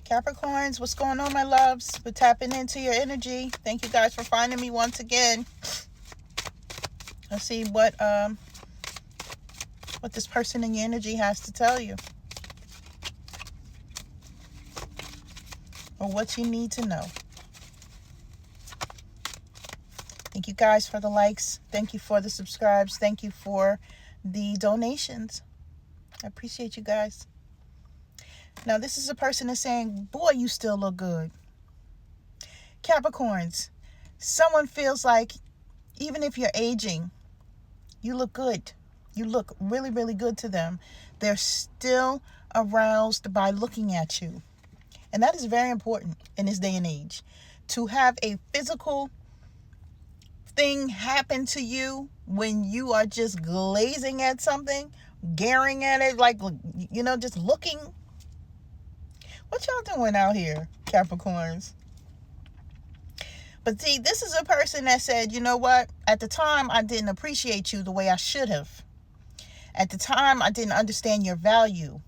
Capricorns, what's going on, my loves? We're tapping into your energy. Thank you guys for finding me once again. Let's see what this person in your energy has to tell you, or what you need to know. Thank you guys for the likes. Thank you for the subscribes. Thank you for the donations. I appreciate you guys. Now, this is a person that's saying, boy, you still look good. Capricorns, someone feels like even if you're aging, you look good. You look really, really good to them. They're still aroused by looking at you. And that is very important in this day and age. To have a physical thing happen to you when you are just glazing at something, glaring at it, like, just looking. What y'all doing out here, Capricorns? But see, this is a person that said, you know what? At the time, I didn't appreciate you the way I should have. At the time, I didn't understand your value.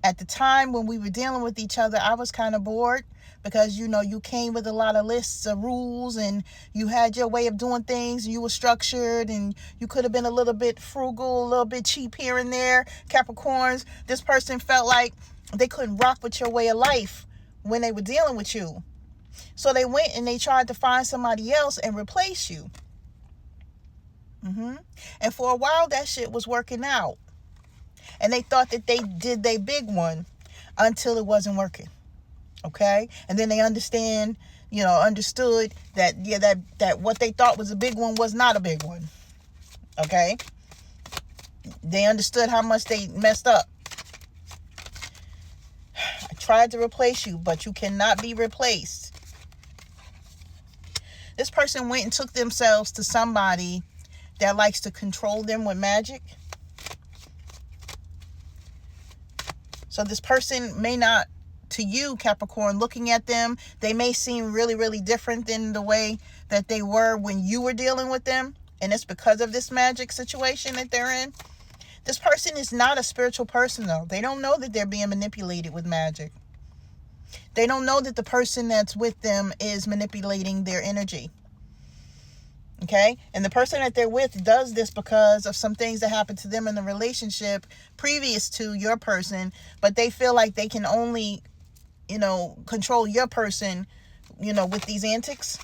At the time when we were dealing with each other, I was kind of bored because, you came with a lot of lists of rules and you had your way of doing things. And you were structured and you could have been a little bit frugal, a little bit cheap here and there. Capricorns, this person felt like they couldn't rock with your way of life when they were dealing with you. So they went and they tried to find somebody else and replace you. And for a while, that shit was working out. And they thought that they did their big one until it wasn't working. Okay? And then they understood that, that what they thought was a big one was not a big one. Okay? They understood how much they messed up. I tried to replace you, but you cannot be replaced. This person went and took themselves to somebody that likes to control them with magic. So this person may not, to you, Capricorn, looking at them, they may seem really, really different than the way that they were when you were dealing with them. And it's because of this magic situation that they're in. This person is not a spiritual person, though. They don't know that they're being manipulated with magic. They don't know that the person that's with them is manipulating their energy. Okay? And the person that they're with does this because of some things that happened to them in the relationship previous to your person. But they feel like they can only, control your person, with these antics.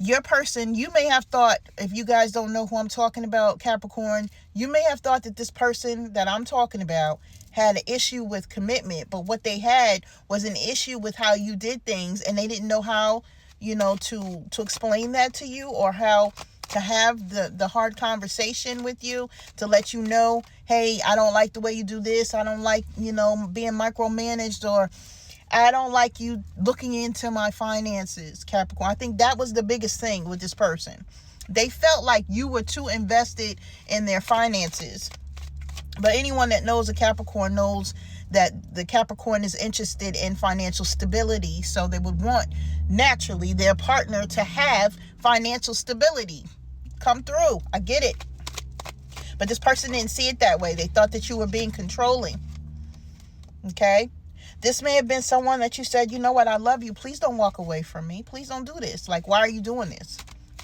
Your person, you may have thought, if you guys don't know who I'm talking about, Capricorn, you may have thought that this person that I'm talking about had an issue with commitment. But what they had was an issue with how you did things. And they didn't know how, to explain that to you, or how to have the hard conversation with you to let you know, hey, I don't like the way you do this. I don't like, being micromanaged, or I don't like you looking into my finances, Capricorn. I think that was the biggest thing with this person. They felt like you were too invested in their finances. But anyone that knows a Capricorn knows that the Capricorn is interested in financial stability. So they would want, naturally, their partner to have financial stability. Come through. I get it. But this person didn't see it that way. They thought that you were being controlling. Okay? This may have been someone that you said, you know what, I love you. Please don't walk away from me. Please don't do this. Like, why are you doing this?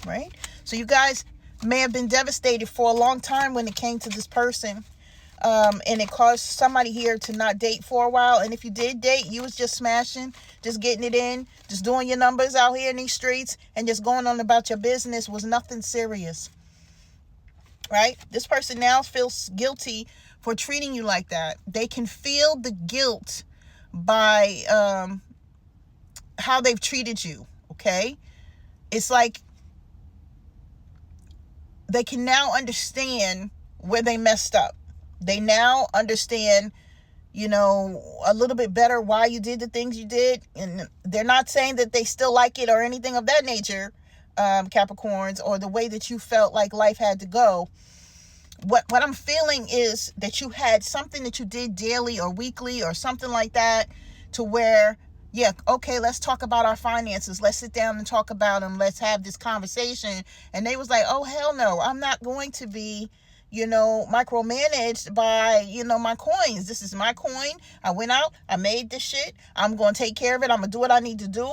Right? So you guys may have been devastated for a long time when it came to this person. And it caused somebody here to not date for a while. And if you did date, you was just smashing, just getting it in, just doing your numbers out here in these streets and just going on about your business. Was nothing serious. Right? This person now feels guilty for treating you like that. They can feel the guilt by how they've treated you. Okay? It's like they can now understand where they messed up. They now understand, a little bit better why you did the things you did. And they're not saying that they still like it or anything of that nature, Capricorns, or the way that you felt like life had to go. What I'm feeling is that you had something that you did daily or weekly or something like that, to where, yeah, okay, let's talk about our finances. Let's sit down and talk about them. Let's have this conversation. And they was like, oh, hell no, I'm not going to be, micromanaged by, my coins. This is my coin. I went out, I made this shit. I'm going to take care of it. I'm going to do what I need to do.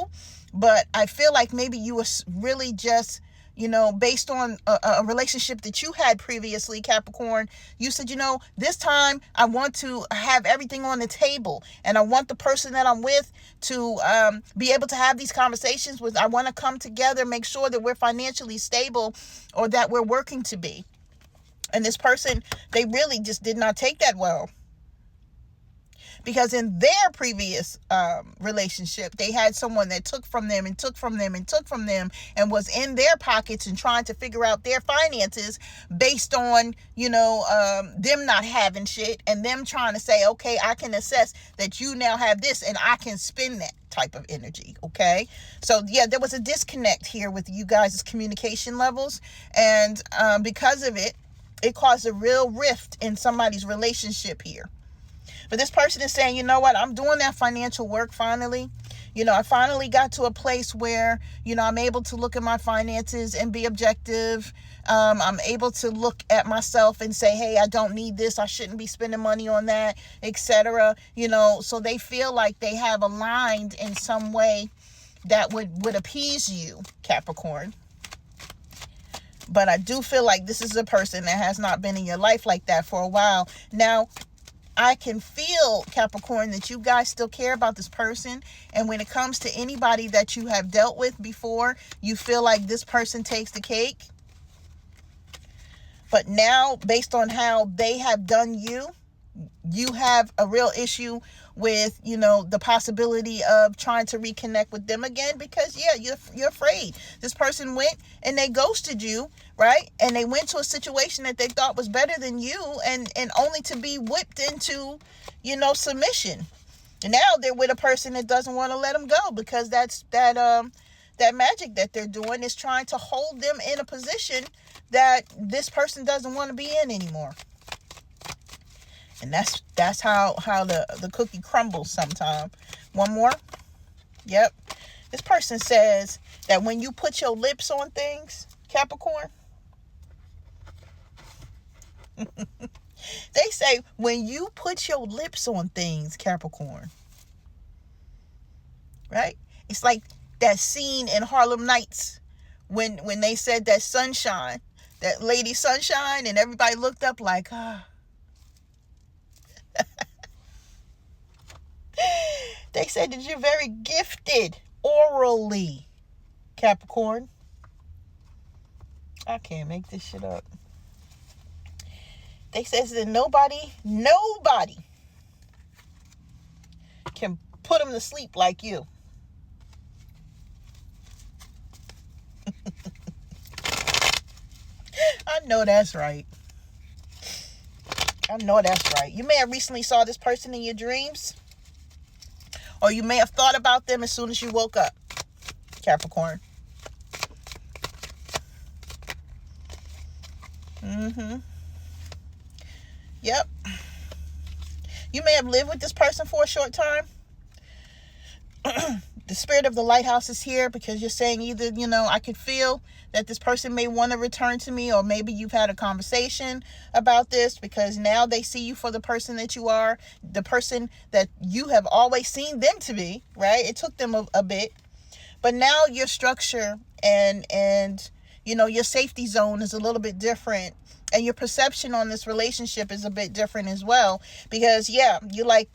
But I feel like maybe you were really just, based on a relationship that you had previously, Capricorn, you said, this time I want to have everything on the table, and I want the person that I'm with to be able to have these conversations with. I want to come together, make sure that we're financially stable, or that we're working to be. And this person, they really just did not take that well. Because in their previous relationship, they had someone that took from them and took from them and took from them and was in their pockets and trying to figure out their finances based on, them not having shit, and them trying to say, okay, I can assess that you now have this and I can spend that type of energy. Okay. So yeah, there was a disconnect here with you guys' communication levels. And because of it, it caused a real rift in somebody's relationship here. But this person is saying, you know what, I'm doing that financial work finally. I finally got to a place where, I'm able to look at my finances and be objective. I'm able to look at myself and say, hey, I don't need this. I shouldn't be spending money on that, etc. So they feel like they have aligned in some way that would appease you, Capricorn. But I do feel like this is a person that has not been in your life like that for a while. Now, I can feel, Capricorn, that you guys still care about this person. And when it comes to anybody that you have dealt with before, you feel like this person takes the cake. But now, based on how they have done you, you have a real issue with, the possibility of trying to reconnect with them again, because you're afraid. This person went and they ghosted you, right? And they went to a situation that they thought was better than you, and only to be whipped into, submission. And now they're with a person that doesn't want to let them go, because that magic that they're doing is trying to hold them in a position that this person doesn't want to be in anymore. And that's how the cookie crumbles sometime. One more. Yep. This person says that when you put your lips on things, Capricorn, they say when you put your lips on things, Capricorn, right? It's like that scene in Harlem Nights when they said that Sunshine, that Lady Sunshine, and everybody looked up like, They said that you're very gifted orally, Capricorn. I can't make this shit up. They said that nobody can put them to sleep like you. I know that's right. You may have recently saw this person in your dreams, or you may have thought about them as soon as you woke up, Capricorn. Yep. You may have lived with this person for a short time. The spirit of the lighthouse is here because you're saying either, I could feel that this person may want to return to me, or maybe you've had a conversation about this, because now they see you for the person that you are, the person that you have always seen them to be, right? It took them a bit, but now your structure and your safety zone is a little bit different, and your perception on this relationship is a bit different as well, because you're like,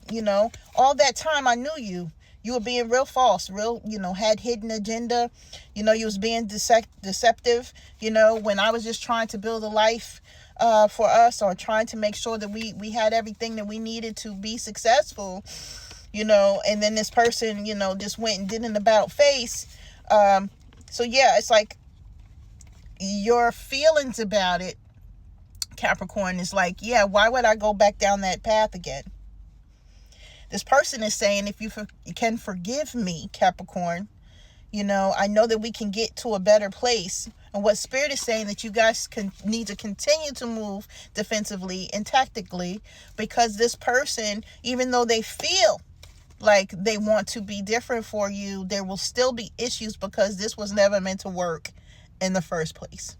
all that time I knew you. You were being real false, had hidden agenda. You was being deceptive, when I was just trying to build a life for us, or trying to make sure that we had everything that we needed to be successful, and then this person, just went and did an about face. So it's like your feelings about it, Capricorn, is like, why would I go back down that path again? This person is saying, if you can forgive me, Capricorn, I know that we can get to a better place. And what Spirit is saying, that you guys need to continue to move defensively and tactically, because this person, even though they feel like they want to be different for you, there will still be issues, because this was never meant to work in the first place.